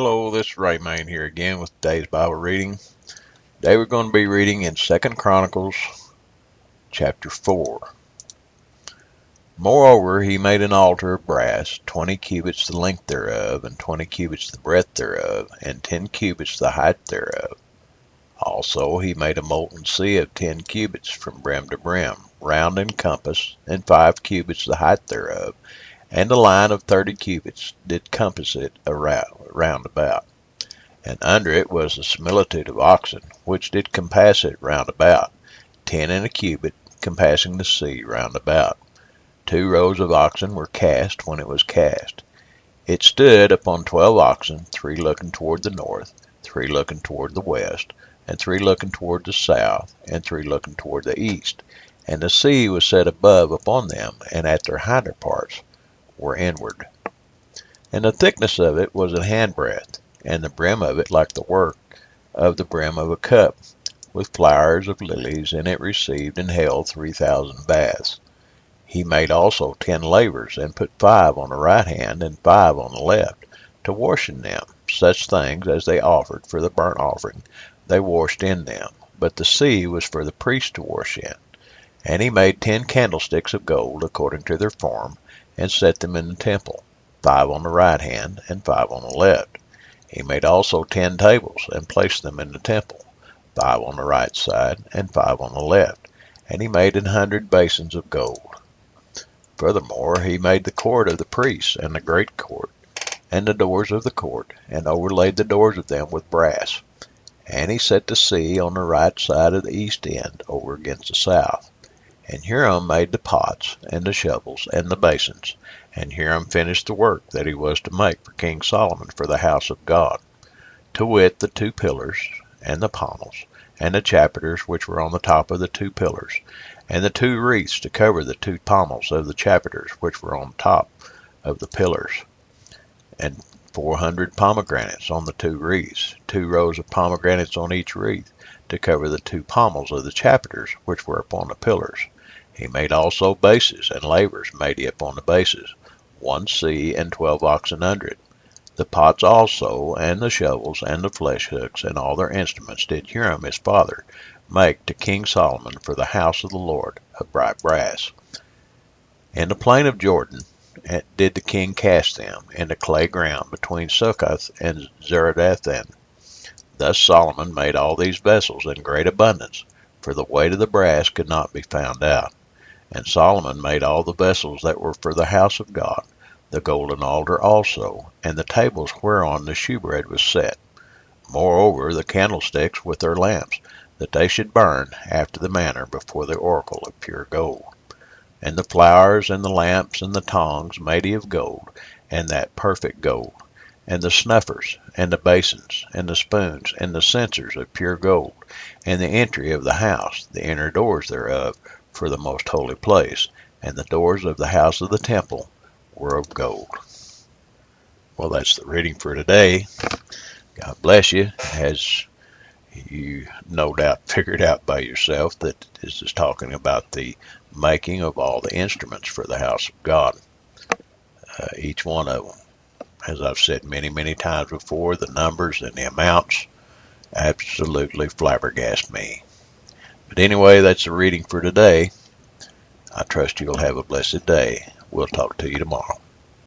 Hello, this is Ray Main here again with today's Bible reading. Today we're going to be reading in 2 Chronicles Chapter 4. Moreover, he made an altar of brass, 20 cubits the length thereof, and 20 cubits the breadth thereof, and 10 cubits the height thereof. Also he made a molten sea of 10 cubits from brim to brim, round in compass, and 5 cubits the height thereof, and a line of 30 cubits did compass it round about. And under it was a similitude of oxen, which did compass it round about, 10 in a cubit, compassing the sea round about. 2 rows of oxen were cast when it was cast. It stood upon 12 oxen, 3 looking toward the north, 3 looking toward the west, and 3 looking toward the south, and 3 looking toward the east. And the sea was set above upon them, and at their hinder parts were inward. And the thickness of it was an handbreadth, and the brim of it like the work of the brim of a cup, with flowers of lilies, and it received and held 3,000 baths. He made also 10 lavers, and put 5 on the right hand, and 5 on the left, to wash in them, such things as they offered for the burnt offering, they washed in them. But the sea was for the priests to wash in. And he made 10 candlesticks of gold, according to their form, and set them in the temple, 5 on the right hand, and 5 on the left. He made also 10 tables, and placed them in the temple, 5 on the right side, and 5 on the left. And he made 100 basins of gold. Furthermore, he made the court of the priests, and the great court, and the doors of the court, and overlaid the doors of them with brass. And he set the sea on the right side of the east end, over against the south. And Hiram made the pots, and the shovels, and the basins. And Hiram finished the work that he was to make for King Solomon for the house of God, to wit, the 2 pillars, and the pommels, and the chapiters which were on the top of the 2 pillars, and the 2 wreaths to cover the 2 pommels of the chapiters which were on top of the pillars, and 400 pomegranates on the 2 wreaths, 2 rows of pomegranates on each wreath, to cover the 2 pommels of the chapiters which were upon the pillars. He made also bases, and lavers made he upon the bases, 1 sea, and 12 oxen under it. The pots also, and the shovels, and the flesh hooks, and all their instruments did Hiram his father make to King Solomon for the house of the Lord of bright brass. In the plain of Jordan did the king cast them, in the clay ground between Succoth and Zeredathan. Thus Solomon made all these vessels in great abundance, for the weight of the brass could not be found out. And Solomon made all the vessels that were for the house of God, the golden altar also, and the tables whereon the shewbread was set. Moreover, the candlesticks with their lamps, that they should burn after the manner before the oracle of pure gold. And the flowers, and the lamps, and the tongs made he of gold, and that perfect gold. And the snuffers, and the basins, and the spoons, and the censers of pure gold, and the entry of the house, the inner doors thereof, for the most holy place, and the doors of the house of the temple were of gold. Well, that's the reading for today. God bless you. As you no doubt figured out by yourself, that this is talking about the making of all the instruments for the house of God. Each one of them, as I've said many, many times before, the numbers and the amounts absolutely flabbergast me. But anyway, that's the reading for today. I trust you'll have a blessed day. We'll talk to you tomorrow.